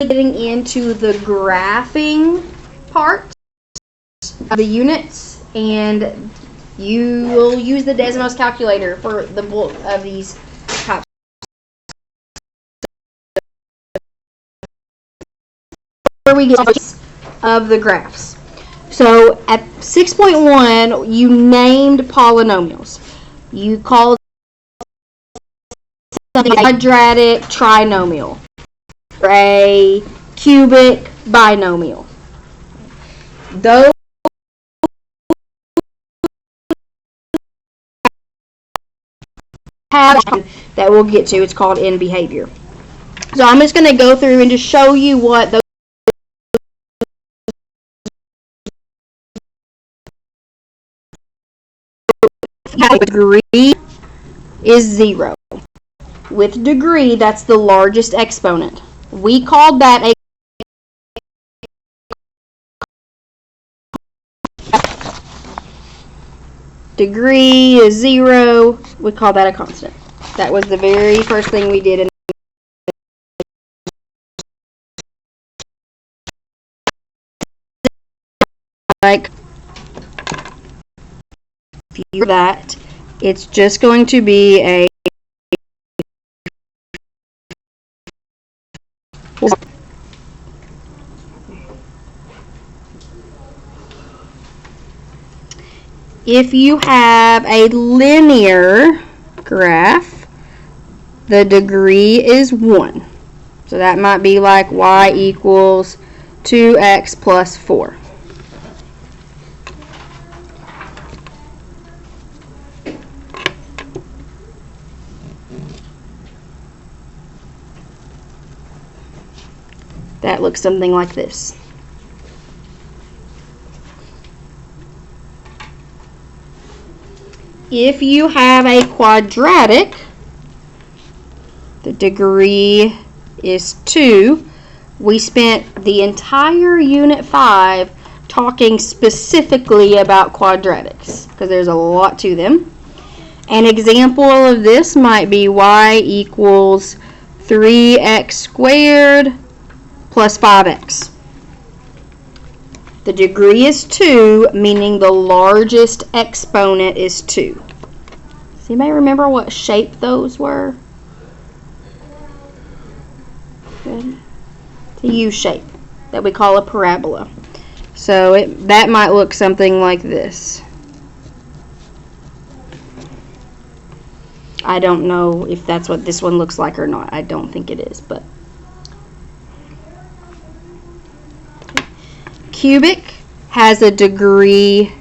getting into the graphing part of the units, and you will use the Desmos calculator for the bulk of these types. Where we get of the graphs. So at 6.1, you named polynomials. You called something a quadratic trinomial or a cubic binomial. Those have that we'll get to. It's called in behavior. So I'm just going to go through and just show you what those degree is 0. With degree, that's the largest exponent. We called that a degree is 0. We call that a constant. That was the very first thing we did in like that. It's just going to be a if you have a linear graph, the degree is 1. So that might be like y equals 2x plus 4. That looks something like this. If you have a quadratic, the degree is 2. We spent the entire Unit 5 talking specifically about quadratics because there's a lot to them. An example of this might be y equals 3x squared plus 5x. The degree is 2, meaning the largest exponent is 2. Does anybody remember what shape those were? Good. It's a U shape that we call a parabola. So that might look something like this. I don't know if that's what this one looks like or not. I don't think it is, but cubic has a degree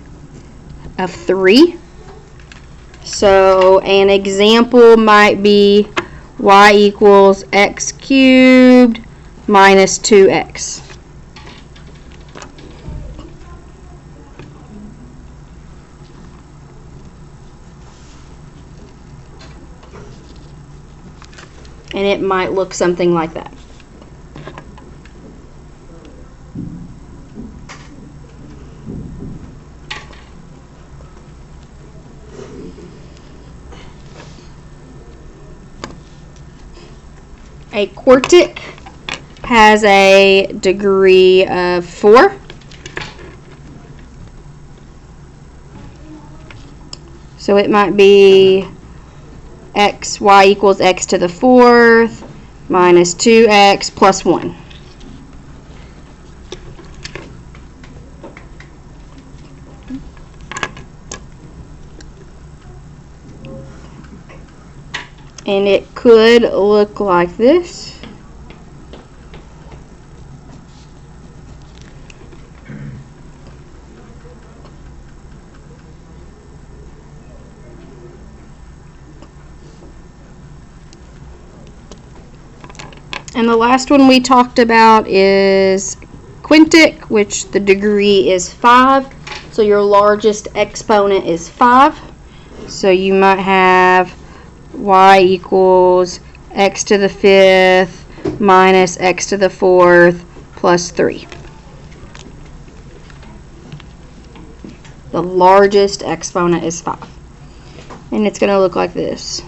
of 3. So an example might be y equals x cubed minus 2x. And it might look something like that. A quartic has a degree of 4. So it might be y equals x to the 4th minus 2x plus 1. And it could look like this. And the last one we talked about is quintic, which the degree is 5. So your largest exponent is 5. So you might have y equals x to the 5th minus x to the 4th plus 3. The largest exponent is 5. And it's going to look like this.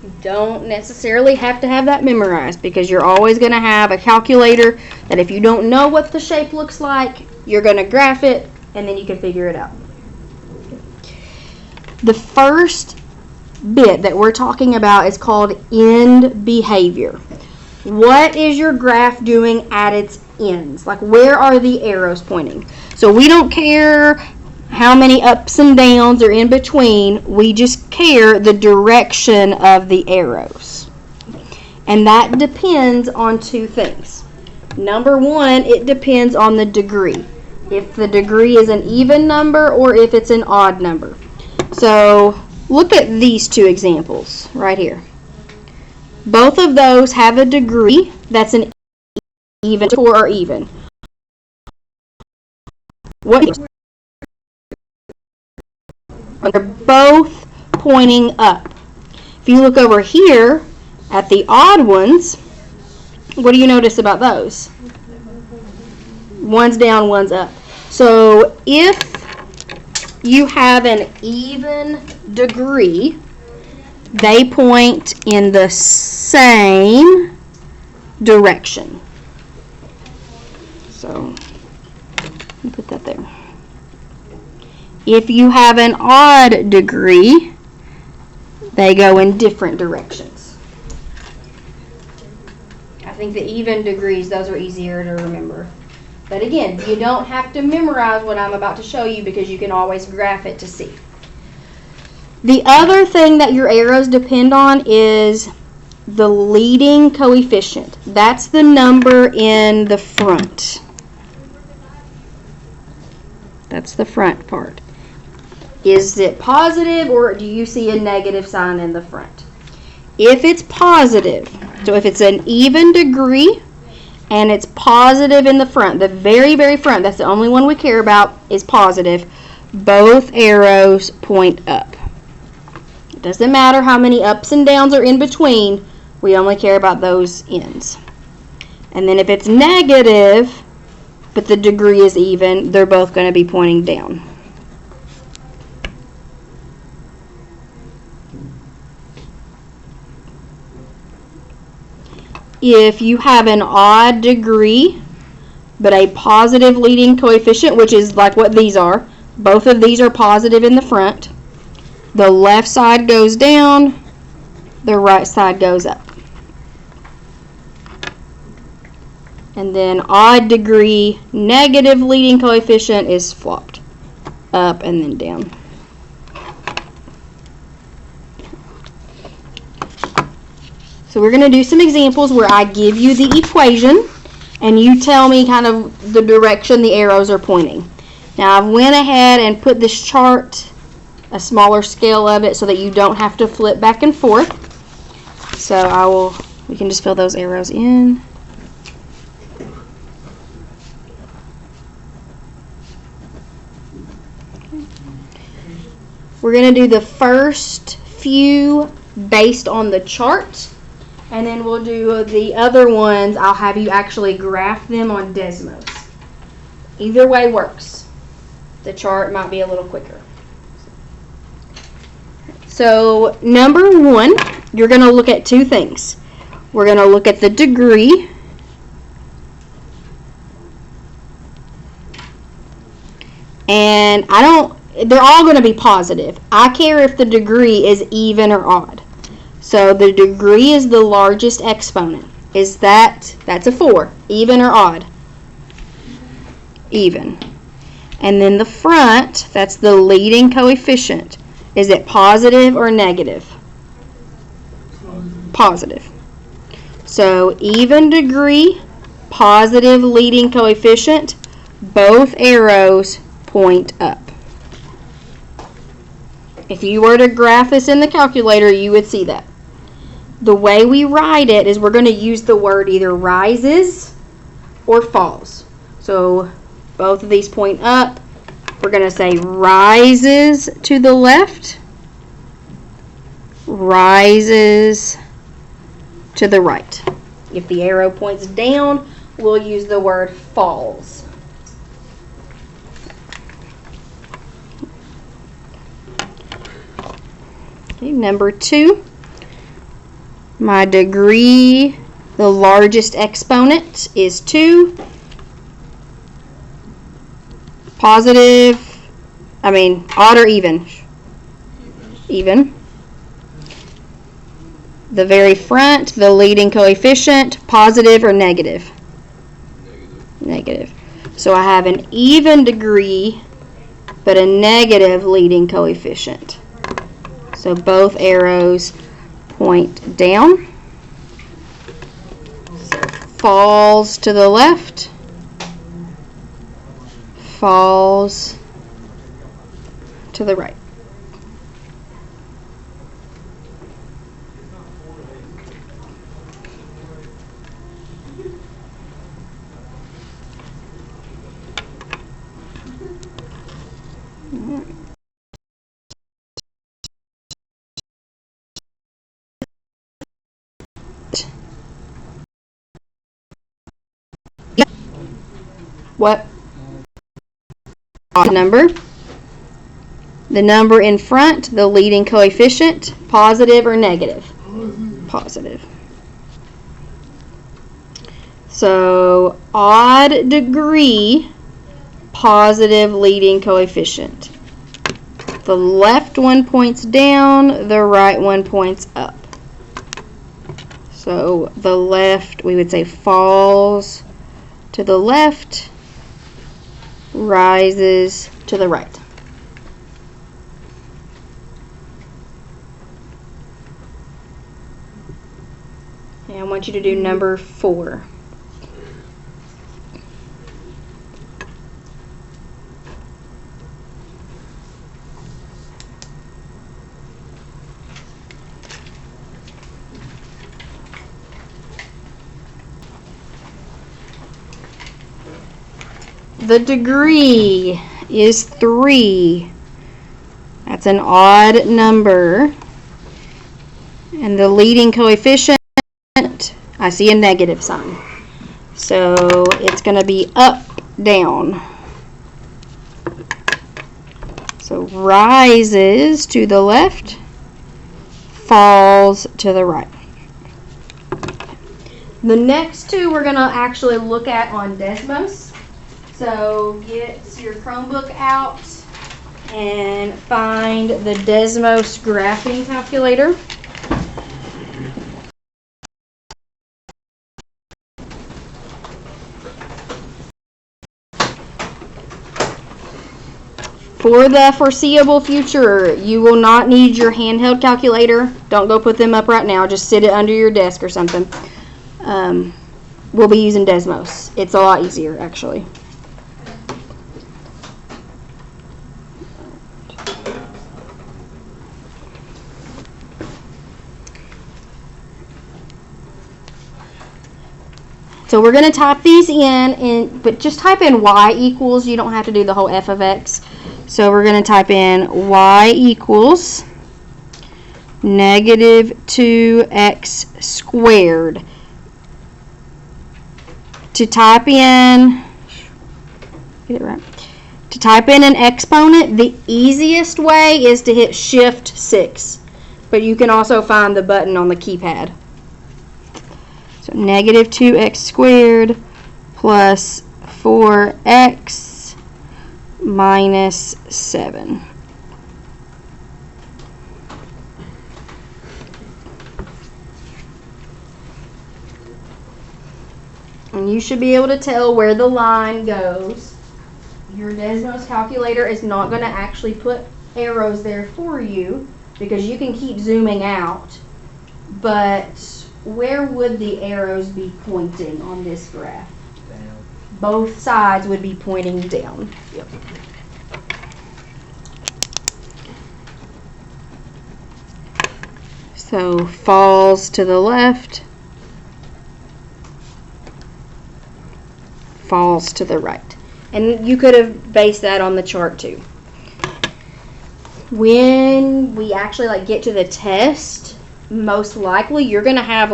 You don't necessarily have to have that memorized because you're always going to have a calculator that if you don't know what the shape looks like, you're going to graph it and then you can figure it out. The first bit that we're talking about is called end behavior. What is your graph doing at its ends? Like, where are the arrows pointing? So we don't care how many ups and downs are in between. We just care the direction of the arrows. And that depends on two things. Number one, it depends on the degree. If the degree is an even number or if it's an odd number. So look at these two examples right here. Both of those have a degree that's an even or even. What? They're both pointing up. If you look over here at the odd ones, what do you notice about those? One's down, one's up. So if you have an even degree, they point in the same direction. So let me put that there. If you have an odd degree, they go in different directions. I think the even degrees, those are easier to remember. But again, you don't have to memorize what I'm about to show you because you can always graph it to see. The other thing that your arrows depend on is the leading coefficient. That's the number in the front. That's the front part. Is it positive or do you see a negative sign in the front? If it's positive, so if it's an even degree and it's positive in the front, the very, very front, that's the only one we care about, is positive, both arrows point up. It doesn't matter how many ups and downs are in between, we only care about those ends. And then if it's negative, but the degree is even, they're both going to be pointing down. If you have an odd degree, but a positive leading coefficient, which is like what these are, both of these are positive in the front, the left side goes down, the right side goes up. And then odd degree, negative leading coefficient is flopped up and then down. So we're going to do some examples where I give you the equation and you tell me kind of the direction the arrows are pointing. Now I went ahead and put this chart, a smaller scale of it, so that you don't have to flip back and forth. So we can just fill those arrows in. We're going to do the first few based on the chart. And then we'll do the other ones, I'll have you actually graph them on Desmos. Either way works. The chart might be a little quicker. So number one, you're going to look at two things. We're going to look at the degree. And they're all going to be positive. I care if the degree is even or odd. So the degree is the largest exponent. That's a 4, even or odd? Even. And then the front, that's the leading coefficient. Is it positive or negative? Positive. So even degree, positive leading coefficient, both arrows point up. If you were to graph this in the calculator, you would see that. The way we write it is we're going to use the word either rises or falls. So both of these point up. We're going to say rises to the left, rises to the right. If the arrow points down, we'll use the word falls. Okay, number 2. My degree, the largest exponent, is 2. Positive, odd or even? Even. The very front, the leading coefficient, positive or negative? Negative. So I have an even degree, but a negative leading coefficient. So both arrows point down. So falls to the left, falls to the right. What number? The number in front, the leading coefficient, positive or negative? Positive. So odd degree, positive leading coefficient. The left one points down, the right one points up. So the left, we would say, falls to the left, rises to the right. And I want you to do number 4. The degree is 3. That's an odd number. And the leading coefficient, I see a negative sign. So it's going to be up, down. So rises to the left, falls to the right. The next two we're going to actually look at on Desmos. So get your Chromebook out and find the Desmos graphing calculator. For the foreseeable future, you will not need your handheld calculator. Don't go put them up right now. Just sit it under your desk or something. We'll be using Desmos. It's a lot easier, actually. So we're going to type these in, but just type in y equals. You don't have to do the whole f of x. So we're going to type in y equals negative 2x squared. To type in, get it right. To type in an exponent, the easiest way is to hit Shift 6. But you can also find the button on the keypad. So negative 2x squared plus 4x minus 7. And you should be able to tell where the line goes. Your Desmos calculator is not going to actually put arrows there for you because you can keep zooming out. But where would the arrows be pointing on this graph? Down. Both sides would be pointing down. Yep. So falls to the left, falls to the right. And you could have based that on the chart too. When we actually get to the test, most likely you're going to have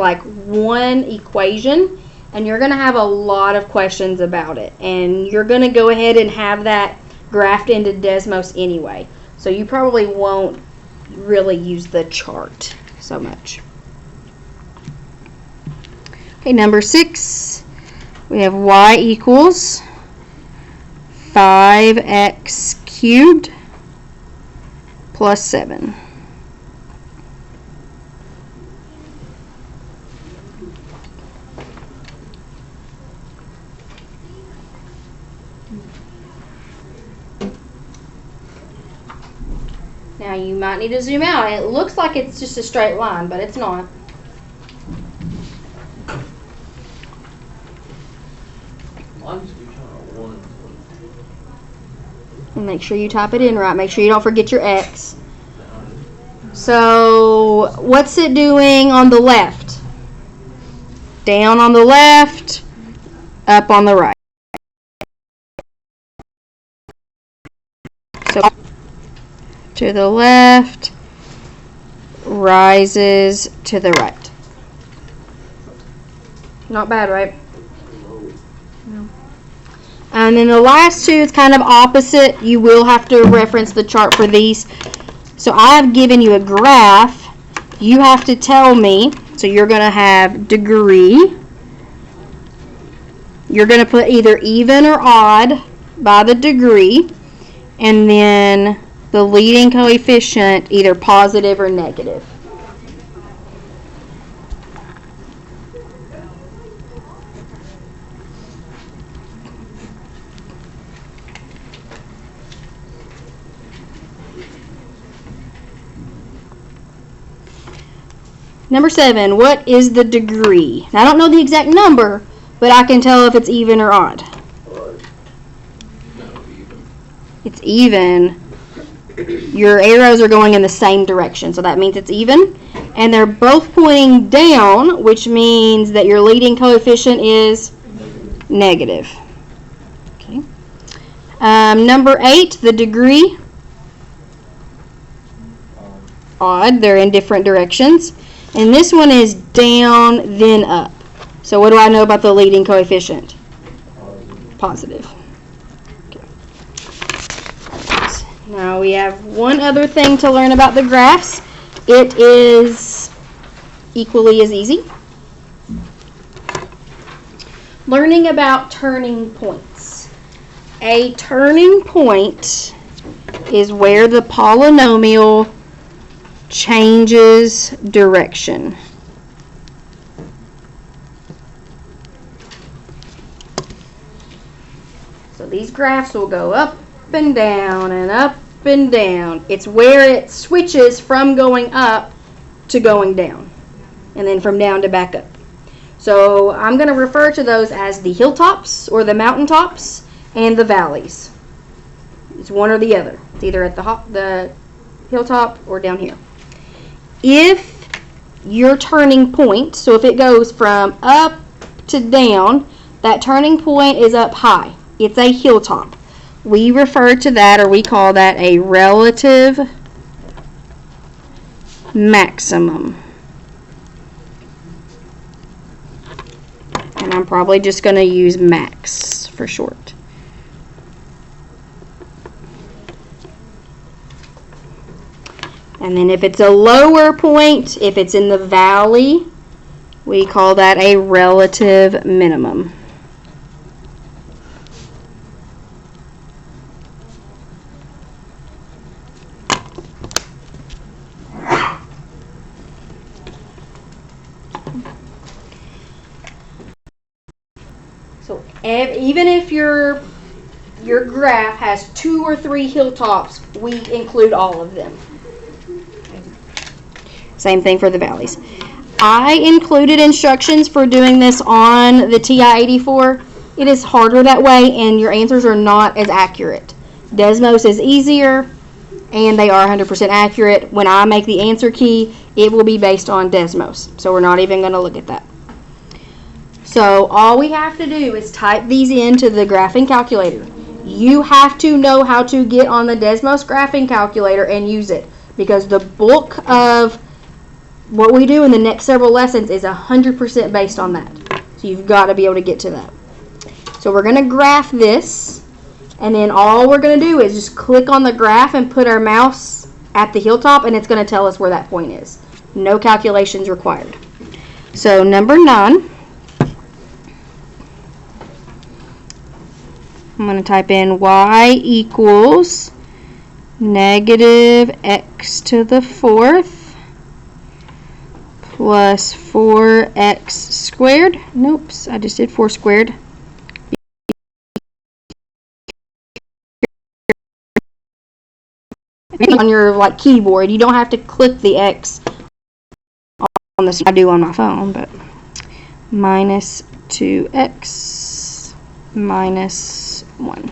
one equation and you're going to have a lot of questions about it, and you're going to go ahead and have that graphed into Desmos anyway, so you probably won't really use the chart so much. Okay, number 6, we have y equals 5x cubed plus 7. Now you might need to zoom out. It looks like it's just a straight line, but it's not. And make sure you type it in right. Make sure you don't forget your X. So what's it doing on the left? Down on the left, up on the right. So to the left, rises to the right. Not bad, right? No. And then the last two is kind of opposite. You will have to reference the chart for these. So I've given you a graph. You have to tell me. So you're going to have degree. You're going to put either even or odd by the degree. And then the leading coefficient, either positive or negative. Number 7, what is the degree? Now, I don't know the exact number, but I can tell if it's even or odd. It's even. Your arrows are going in the same direction, so that means it's even. And they're both pointing down, which means that your leading coefficient is negative. Okay. Number 8, the degree. Odd. They're in different directions. And this one is down, then up. So what do I know about the leading coefficient? Positive. Okay. Now we have one other thing to learn about the graphs. It is equally as easy. Learning about turning points. A turning point is where the polynomial changes direction. So these graphs will go up and down and up and down. It's where it switches from going up to going down, and then from down to back up. So I'm going to refer to those as the hilltops or the mountaintops and the valleys. It's one or the other. It's either at the hilltop or down here. If your turning point, so if it goes from up to down, that turning point is up high. It's a hilltop. We refer to that, or we call that, a relative maximum. And I'm probably just going to use max for short. And then if it's a lower point, if it's in the valley, we call that a relative minimum. So even if your graph has 2 or 3 hilltops, we include all of them. Same thing for the valleys. I included instructions for doing this on the TI-84. It is harder that way, and your answers are not as accurate. Desmos is easier, and they are 100% accurate. When I make the answer key, it will be based on Desmos. So we're not even going to look at that. So all we have to do is type these into the graphing calculator. You have to know how to get on the Desmos graphing calculator and use it, because the bulk of what we do in the next several lessons is 100% based on that. So you've got to be able to get to that. So we're going to graph this, and then all we're going to do is just click on the graph and put our mouse at the hilltop, and it's going to tell us where that point is. No calculations required. So number 9, I'm going to type in y equals negative x to the fourth plus 4x squared. Nope, I just did 4 squared. On your keyboard, you don't have to click the X on this. I do on my phone, but minus 2x minus 1.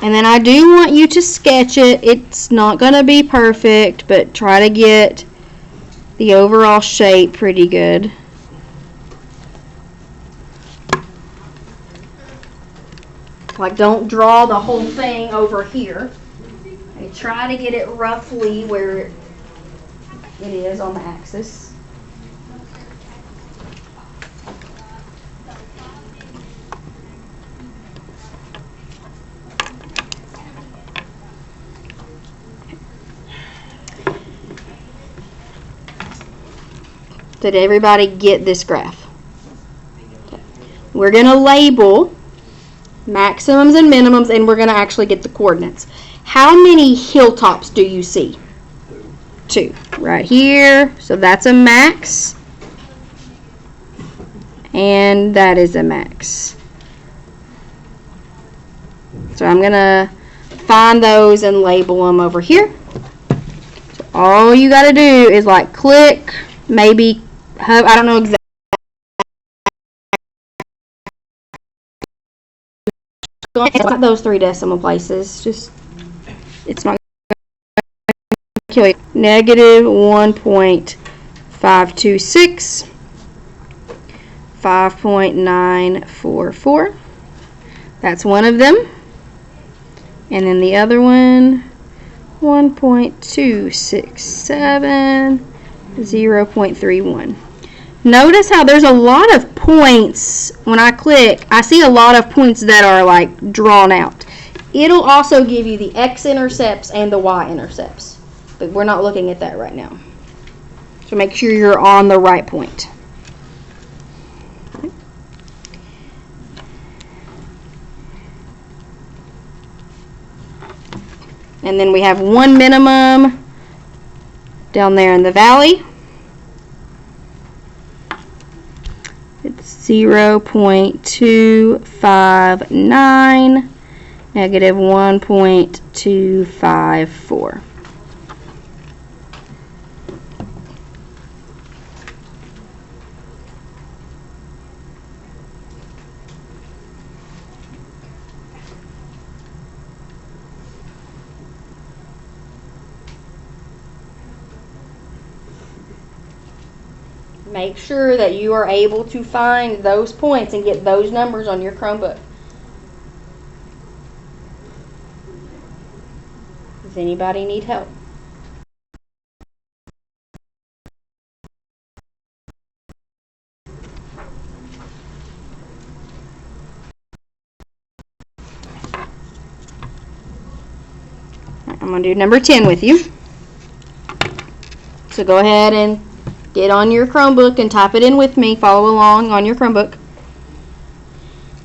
And then I do want you to sketch it. It's not going to be perfect, but try to get the overall shape pretty good. Don't draw the whole thing over here. And try to get it roughly where it is on the axis. Did everybody get this graph? Okay. We're going to label maximums and minimums, and we're going to actually get the coordinates. How many hilltops do you see? 2. Right here. So that's a max. And that is a max. So I'm going to find those and label them over here. So all you got to do is click, maybe, I don't know exactly. Not those 3 decimal places. Just, it's not going to kill you. Negative 1.526, 5.944. That's one of them. And then the other one, 1.267, 0.31. Notice how there's a lot of points. When I click, I see a lot of points that are drawn out. It'll also give you the x-intercepts and the y-intercepts, but we're not looking at that right now. So make sure you're on the right point. And then we have one minimum down there in the valley. It's 0.259, negative 1.254. Make sure that you are able to find those points and get those numbers on your Chromebook. Does anybody need help? I'm going to do number 10 with you. So go ahead and get on your Chromebook and type it in with me. Follow along on your Chromebook.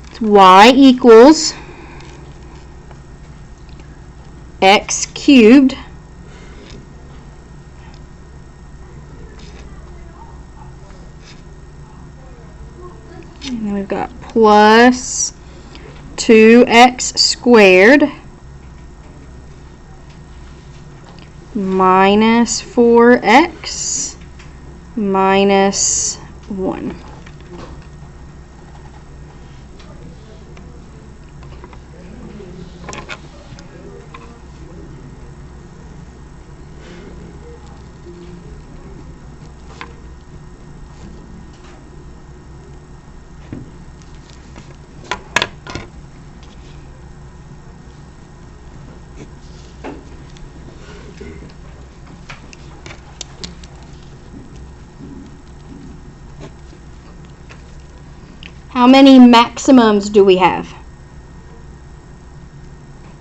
It's y equals x cubed and then we've got plus 2x squared minus 4x minus 1. How many maximums do we have?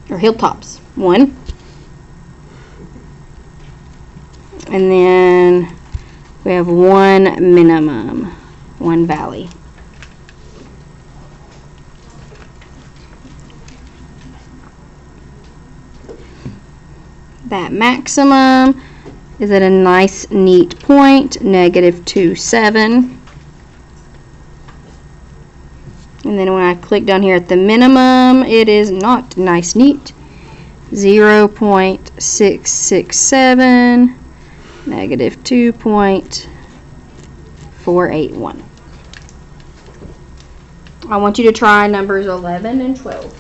Or hilltops? 1. And then we have 1 minimum, 1 valley. That maximum is at a nice, neat point, negative 2, 7. And then when I click down here at the minimum, it is not nice, neat. 0.667, negative 2.481. I want you to try numbers 11 and 12.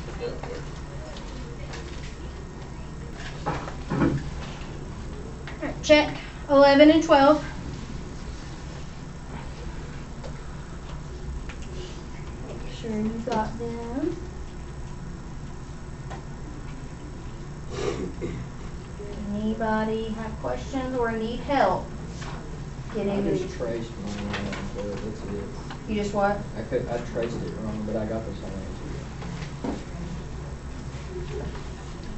Right, check 11 and 12. Make sure you got them. Anybody have questions or need help? I just traced mine, so that's it. You just what? I traced it wrong, but I got this on answer.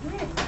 Alright.